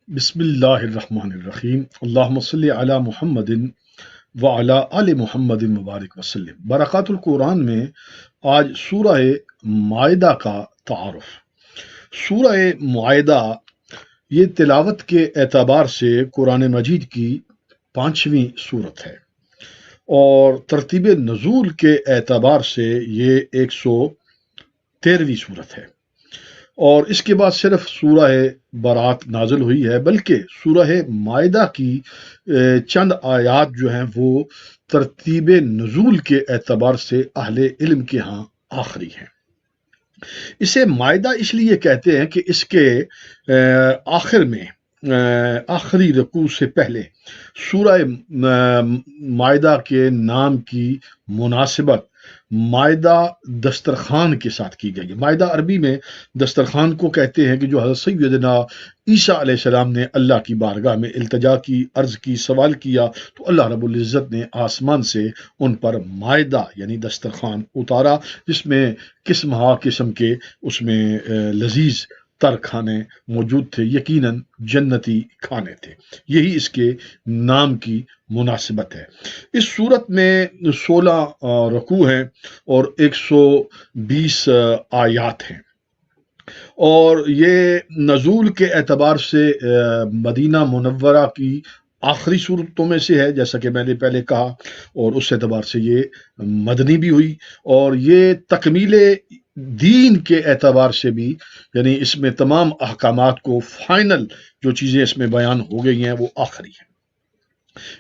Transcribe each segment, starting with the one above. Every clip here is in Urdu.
بسم اللہ الرحمن الرحیم اللہم صلی علی محمد وعلی آل محمد مبارک وسلم۔ برکات القرآن میں آج سورہ مائدہ کا تعارف۔ سورہ مائدہ یہ تلاوت کے اعتبار سے قرآن مجید کی 5ویں سورت ہے اور ترتیب نزول کے اعتبار سے یہ 113ویں سورت ہے، اور اس کے بعد صرف سورہ برات نازل ہوئی ہے، بلکہ سورہ مائدہ کی چند آیات جو ہیں وہ ترتیب نزول کے اعتبار سے اہل علم کے ہاں آخری ہیں۔ اسے مائدہ اس لیے کہتے ہیں کہ اس کے آخر میں آخری رکوع سے پہلے سورہ مائدہ کے نام کی مناسبت مائدہ دسترخوان کے ساتھ کی گئی ہے۔ مائدہ عربی میں دسترخوان کو کہتے ہیں کہ جو حضرت سیدنا عیسیٰ علیہ السلام نے اللہ کی بارگاہ میں التجا کی، عرض کی، سوال کیا تو اللہ رب العزت نے آسمان سے ان پر مائدہ یعنی دسترخوان اتارا، جس میں قسم ہا قسم کے اس میں لذیذ تر کھانے موجود تھے، یقیناً جنتی کھانے تھے۔ یہی اس کے نام کی مناسبت ہے۔ اس صورت میں 16 رکوع ہیں اور 120 آیات ہیں، اور یہ نزول کے اعتبار سے مدینہ منورہ کی آخری صورتوں میں سے ہے، جیسا کہ میں نے پہلے کہا، اور اس اعتبار سے یہ مدنی بھی ہوئی، اور یہ تکمیل دین کے اعتبار سے بھی، یعنی اس میں تمام احکامات کو فائنل جو چیزیں اس میں بیان ہو گئی ہیں وہ آخری ہیں۔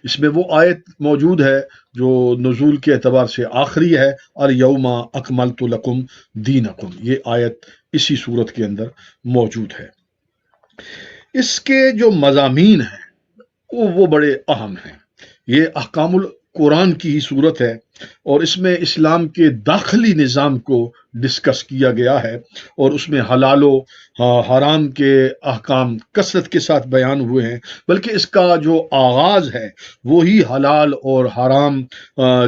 اس میں وہ آیت موجود ہے جو نزول کے اعتبار سے آخری ہے، الیوم اکملت لکم دینکم، یہ آیت اسی صورت کے اندر موجود ہے۔ اس کے جو مضامین ہیں وہ بڑے اہم ہیں۔ یہ احکام القرآن کی ہی صورت ہے، اور اس میں اسلام کے داخلی نظام کو ڈسکس کیا گیا ہے، اور اس میں حلال و حرام کے احکام کثرت کے ساتھ بیان ہوئے ہیں، بلکہ اس کا جو آغاز ہے وہی حلال اور حرام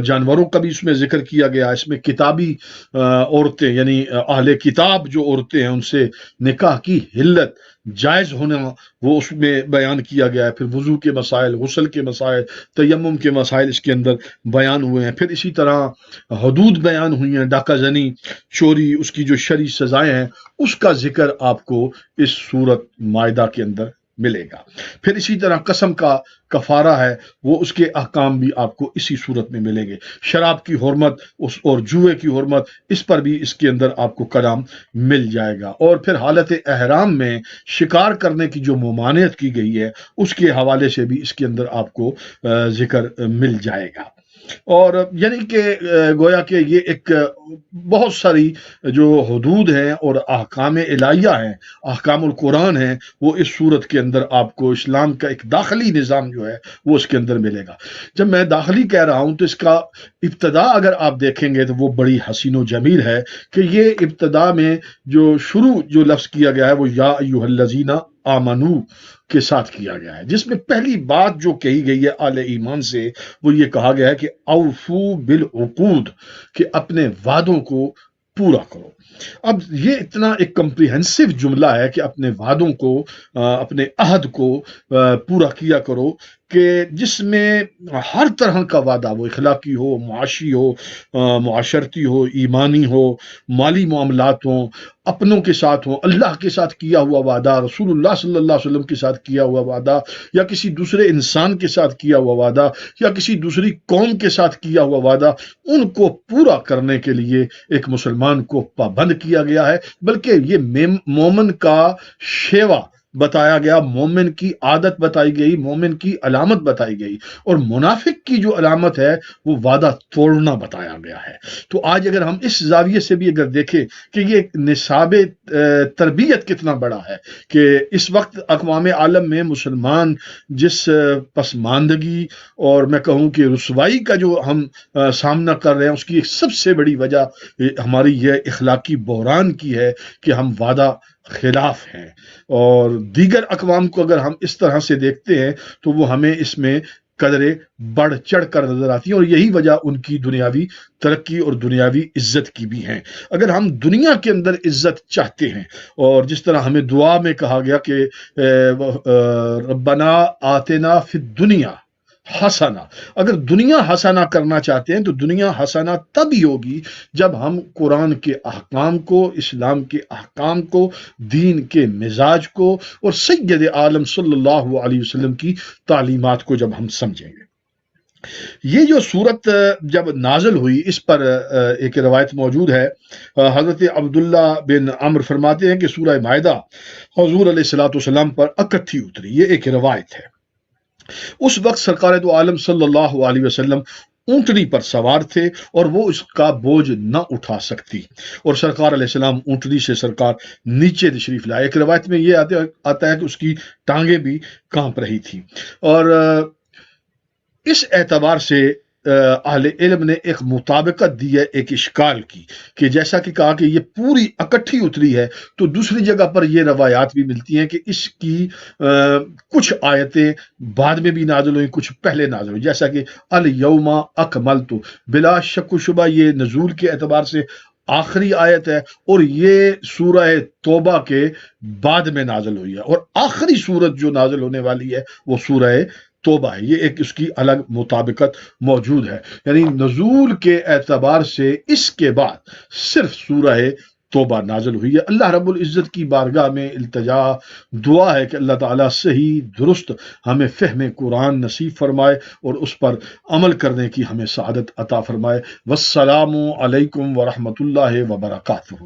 جانوروں کا بھی اس میں ذکر کیا گیا۔ اس میں کتابی عورتیں یعنی اہل کتاب جو عورتیں ہیں ان سے نکاح کی حلت جائز ہونا وہ اس میں بیان کیا گیا ہے۔ پھر وضو کے مسائل، غسل کے مسائل، تیمم کے مسائل اس کے اندر بیان ہوئے ہیں۔ پھر اسی طرح حدود بیان ہوئی ہیں، ڈاکہ زنی، چوری، اس کی جو شرعی سزائیں ہیں اس کا ذکر آپ کو اس سورت مائدہ کے اندر ملے گا۔ پھر اسی طرح قسم کا کفارہ ہے، وہ اس کے احکام بھی آپ کو اسی صورت میں ملیں گے۔ شراب کی حرمت اور جوئے کی حرمت، اس پر بھی اس کے اندر آپ کو کلام مل جائے گا۔ اور پھر حالت احرام میں شکار کرنے کی جو ممانعت کی گئی ہے اس کے حوالے سے بھی اس کے اندر آپ کو ذکر مل جائے گا۔ اور یعنی کہ گویا کہ یہ ایک بہت ساری جو حدود ہیں اور احکام الہیہ ہیں، احکام القرآن ہیں، وہ اس صورت کے اندر آپ کو اسلام کا ایک داخلی نظام جو ہے وہ اس کے اندر ملے گا۔ جب میں داخلی کہہ رہا ہوں تو اس کا ابتدا اگر آپ دیکھیں گے تو وہ بڑی حسین و جمیل ہے کہ یہ ابتدا میں جو شروع جو لفظ کیا گیا ہے وہ یا ایھا الذین آمنو کے ساتھ کیا گیا ہے، جس میں پہلی بات جو کہی گئی ہے اہل ایمان سے وہ یہ کہا گیا ہے کہ اوفو بالعقود، کہ اپنے وعدوں کو پورا کرو۔ اب یہ اتنا ایک کمپریہنسو جملہ ہے کہ اپنے وعدوں کو، اپنے عہد کو پورا کیا کرو، کہ جس میں ہر طرح کا وعدہ، وہ اخلاقی ہو، معاشی ہو، معاشرتی ہو، ایمانی ہو، مالی معاملات ہوں، اپنوں کے ساتھ ہوں، اللہ کے ساتھ کیا ہوا وعدہ، رسول اللہ صلی اللہ علیہ وسلم کے ساتھ کیا ہوا وعدہ، یا کسی دوسرے انسان کے ساتھ کیا ہوا وعدہ، یا کسی دوسری قوم کے ساتھ کیا ہوا وعدہ، ان کو پورا کرنے کے لیے ایک مسلمان کو پابند کیا گیا ہے۔ بلکہ یہ مومن کا شیوا بتایا گیا، مومن کی عادت بتائی گئی، مومن کی علامت بتائی گئی، اور منافق کی جو علامت ہے وہ وعدہ توڑنا بتایا گیا ہے۔ تو آج اگر ہم اس زاویے سے بھی اگر دیکھیں کہ یہ نصاب تربیت کتنا بڑا ہے، کہ اس وقت اقوام عالم میں مسلمان جس پسماندگی اور میں کہوں کہ رسوائی کا جو ہم سامنا کر رہے ہیں، اس کی ایک سب سے بڑی وجہ ہماری یہ اخلاقی بحران کی ہے کہ ہم وعدہ خلاف ہیں۔ اور دیگر اقوام کو اگر ہم اس طرح سے دیکھتے ہیں تو وہ ہمیں اس میں قدریں بڑھ چڑھ کر نظر آتی ہیں، اور یہی وجہ ان کی دنیاوی ترقی اور دنیاوی عزت کی بھی ہیں۔ اگر ہم دنیا کے اندر عزت چاہتے ہیں، اور جس طرح ہمیں دعا میں کہا گیا کہ ربنا آتنا فی الدنیا حسنا، اگر دنیا حسنا کرنا چاہتے ہیں تو دنیا حسنا تب ہی ہوگی جب ہم قرآن کے احکام کو، اسلام کے احکام کو، دین کے مزاج کو اور سید عالم صلی اللہ علیہ وسلم کی تعلیمات کو جب ہم سمجھیں گے۔ یہ جو صورت جب نازل ہوئی، اس پر ایک روایت موجود ہے، حضرت عبداللہ بن عمر فرماتے ہیں کہ سورہ مائدہ حضور علیہ الصلوۃ والسلام پر اکٹھی اتری، یہ ایک روایت ہے۔ اس وقت سرکار دو عالم صلی اللہ علیہ وسلم اونٹنی پر سوار تھے اور وہ اس کا بوجھ نہ اٹھا سکتی، اور سرکار علیہ السلام اونٹنی سے سرکار نیچے تشریف لائے۔ ایک روایت میں یہ آتا ہے کہ اس کی ٹانگیں بھی کانپ رہی تھی، اور اس اعتبار سے اہل علم نے ایک مطابقت دی ہے ایک اشکال کی، کہ جیسا کہ کہا کہ یہ پوری اکٹھی اتری ہے، تو دوسری جگہ پر یہ روایات بھی ملتی ہیں کہ اس کی کچھ آیتیں بعد میں بھی نازل ہوئی، کچھ پہلے نازل ہوئی، جیسا کہ الیوم اکملت، بلا شک و شبہ یہ نزول کے اعتبار سے آخری آیت ہے، اور یہ سورہ توبہ کے بعد میں نازل ہوئی ہے، اور آخری سورت جو نازل ہونے والی ہے وہ سورہ توبہ ہے۔ یہ ایک اس کی الگ مطابقت موجود ہے، یعنی نزول کے اعتبار سے اس کے بعد صرف سورہ توبہ نازل ہوئی ہے۔ اللہ رب العزت کی بارگاہ میں التجا دعا ہے کہ اللہ تعالیٰ صحیح درست ہمیں فہم قرآن نصیب فرمائے اور اس پر عمل کرنے کی ہمیں سعادت عطا فرمائے۔ والسلام علیکم ورحمۃ اللہ وبرکاتہ۔